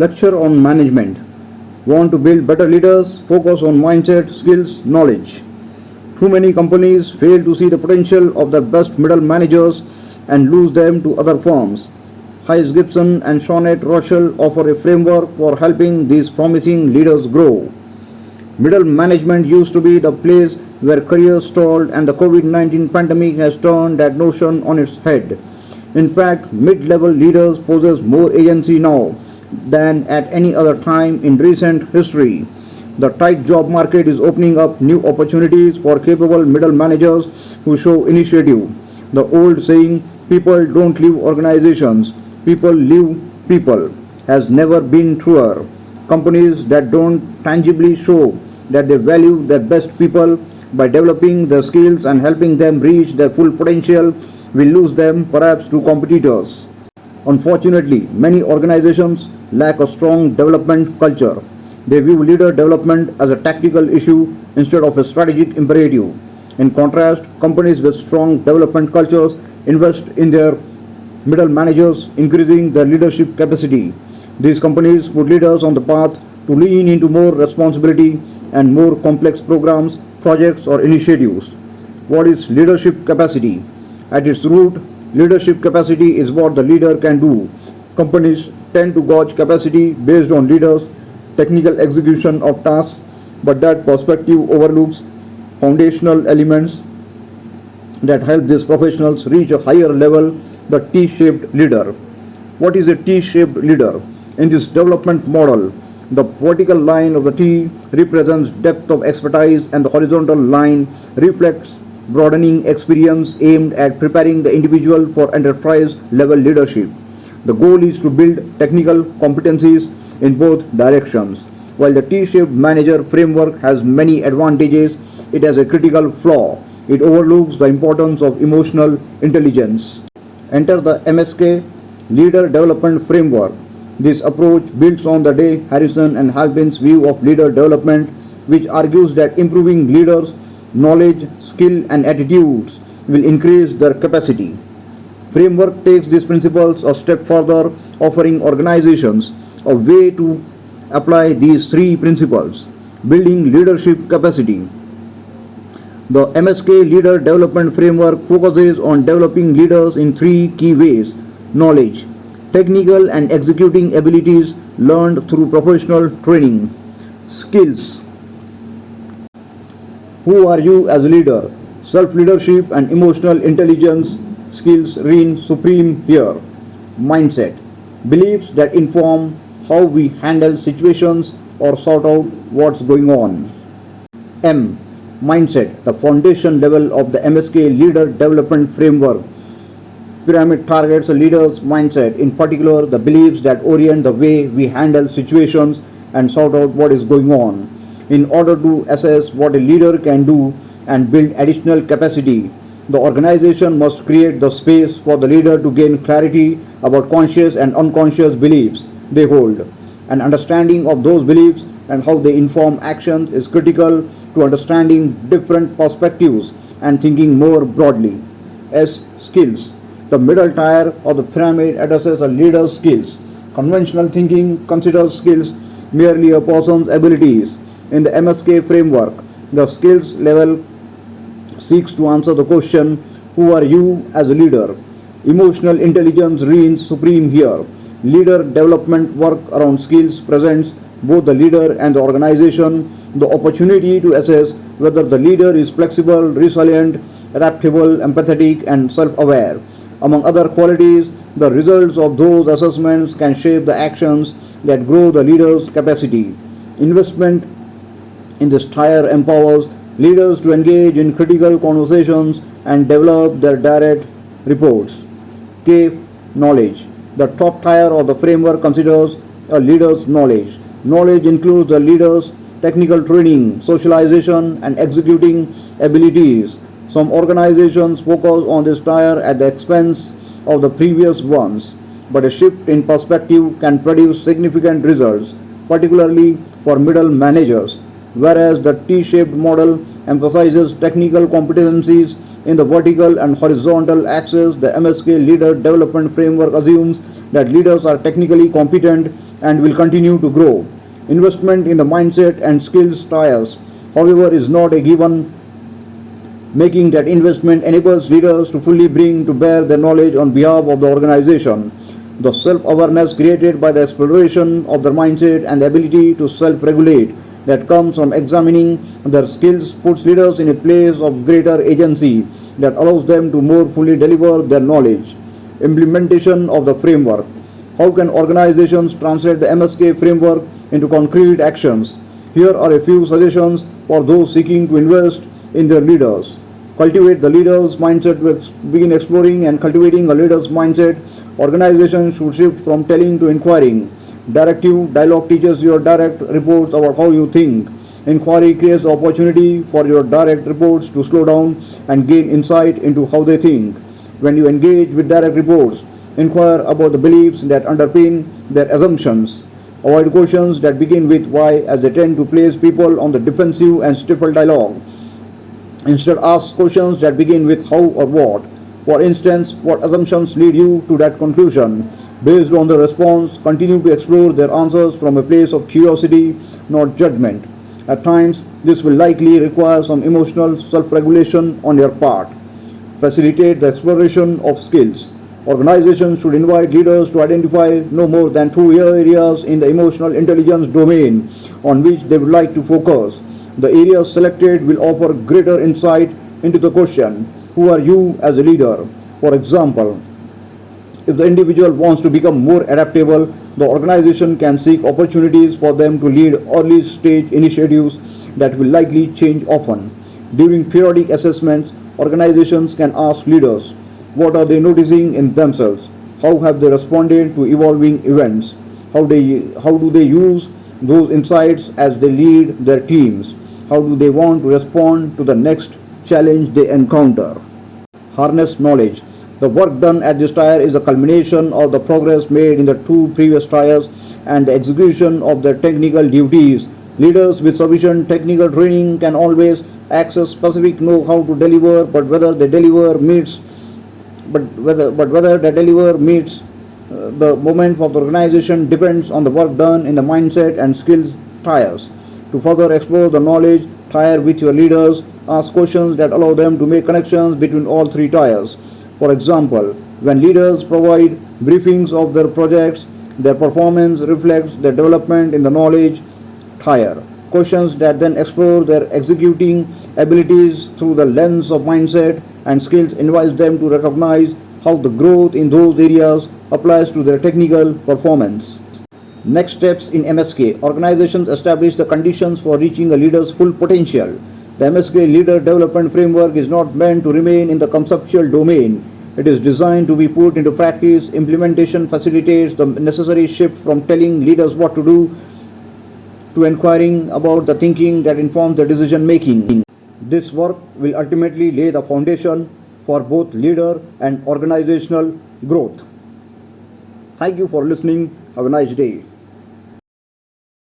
Lecture on management. Want to build better leaders? Focus on mindset, skills, knowledge. Too many companies fail to see the potential of their best middle managers and lose them to other firms. Hayes Gibson and Shawnette Rochelle offer a framework for helping these promising leaders grow. Middle management used to be the place where careers stalled, and the COVID-19 pandemic has turned that notion on its head. In fact, mid-level leaders possess more agency now than at any other time in recent history. The tight job market is opening up new opportunities for capable middle managers who show initiative. The old saying, people don't leave organizations, people leave people, has never been truer. Companies that don't tangibly show that they value their best people by developing their skills and helping them reach their full potential will lose them perhaps to competitors. Unfortunately, many organizations lack a strong development culture. They view leader development as a tactical issue instead of a strategic imperative. In contrast, companies with strong development cultures invest in their middle managers, increasing their leadership capacity. These companies put leaders on the path to lean into more responsibility and more complex programs, projects, or initiatives. What is leadership capacity? At its root, leadership capacity is what the leader can do. Companies tend to gauge capacity based on leaders' technical execution of tasks, but that perspective overlooks foundational elements that help these professionals reach a higher level, the T-shaped leader. What is a T-shaped leader? In this development model, the vertical line of the T represents depth of expertise and the horizontal line reflects broadening experience aimed at preparing the individual for enterprise level leadership. The goal is to build technical competencies in both directions. While the T-shaped manager framework has many advantages, it has a critical flaw. It overlooks the importance of emotional intelligence. Enter the MSK Leader Development Framework. This approach builds on the Day, Harrison and Halpin's view of leader development, which argues that improving leaders' knowledge, skill and attitudes will increase their capacity. Framework takes these principles a step further, offering organizations a way to apply these three principles. Building leadership capacity. The MSK Leader Development Framework focuses on developing leaders in three key ways: knowledge, technical and executing abilities learned through professional training; skills. Who are you as a leader? Self-leadership and emotional intelligence skills reign supreme here. Mindset. Beliefs that inform how we handle situations or sort out what's going on. M. Mindset, the foundation level of the MSK Leader Development Framework. Pyramid targets a leader's mindset, in particular the beliefs that orient the way we handle situations and sort out what is going on. In order to assess what a leader can do and build additional capacity, the organization must create the space for the leader to gain clarity about conscious and unconscious beliefs they hold. An understanding of those beliefs and how they inform actions is critical to understanding different perspectives and thinking more broadly. S. Skills. The middle tier of the pyramid addresses a leader's skills. Conventional thinking considers skills merely a person's abilities. In the MSK framework, the skills level seeks to answer the question, who are you as a leader? Emotional intelligence reigns supreme here. Leader development work around skills presents both the leader and the organization the opportunity to assess whether the leader is flexible, resilient, adaptable, empathetic, and self-aware. Among other qualities, the results of those assessments can shape the actions that grow the leader's capacity. Investment in this tier empowers leaders to engage in critical conversations and develop their direct reports. K. Knowledge. The top tier of the framework considers a leader's knowledge. Knowledge includes the leader's technical training, socialization, and executing abilities. Some organizations focus on this tier at the expense of the previous ones, but a shift in perspective can produce significant results, particularly for middle managers. Whereas the T-shaped model emphasizes technical competencies in the vertical and horizontal axis. The MSK Leader Development Framework assumes that leaders are technically competent and will continue to grow. Investment in the mindset and skills tiers, however, is not a given. Making that investment enables leaders to fully bring to bear their knowledge on behalf of the organization. The self-awareness created by the exploration of their mindset and the ability to self-regulate that comes from examining their skills puts leaders in a place of greater agency that allows them to more fully deliver their knowledge. Implementation of the framework. How can organizations translate the MSK framework into concrete actions? Here are a few suggestions for those seeking to invest in their leaders. Cultivate the leader's mindset. To begin exploring and cultivating a leader's mindset, organizations should shift from telling to inquiring. Directive dialogue teaches your direct reports about how you think. Inquiry creates the opportunity for your direct reports to slow down and gain insight into how they think. When you engage with direct reports, inquire about the beliefs that underpin their assumptions. Avoid questions that begin with why, as they tend to place people on the defensive and stifle dialogue. Instead, ask questions that begin with how or what. For instance, what assumptions lead you to that conclusion? Based on the response, continue to explore their answers from a place of curiosity, not judgment. At times, this will likely require some emotional self-regulation on your part. Facilitate the exploration of skills. Organizations should invite leaders to identify no more than 2 areas in the emotional intelligence domain on which they would like to focus. The areas selected will offer greater insight into the question, who are you as a leader? For example, if the individual wants to become more adaptable, the organization can seek opportunities for them to lead early stage initiatives that will likely change often. During periodic assessments, organizations can ask leaders, what are they noticing in themselves? How have they responded to evolving events? How do they use those insights as they lead their teams? How do they want to respond to the next challenge they encounter? Harness knowledge. The work done at this tier is a culmination of the progress made in the 2 previous tiers and the execution of their technical duties. Leaders with sufficient technical training can always access specific know-how to deliver, but whether they deliver meets the moment of the organization depends on the work done in the mindset and skills tiers. To further explore the knowledge tier with your leaders, ask questions that allow them to make connections between all 3 tiers. For example, when leaders provide briefings of their projects, their performance reflects their development in the knowledge tier. Questions that then explore their executing abilities through the lens of mindset and skills invite them to recognize how the growth in those areas applies to their technical performance. Next steps in MSK. Organizations establish the conditions for reaching a leader's full potential. The MSK Leader Development Framework is not meant to remain in the conceptual domain. It is designed to be put into practice. Implementation facilitates the necessary shift from telling leaders what to do to inquiring about the thinking that informs the decision making. This work will ultimately lay the foundation for both leader and organizational growth. Thank you for listening. Have a nice day.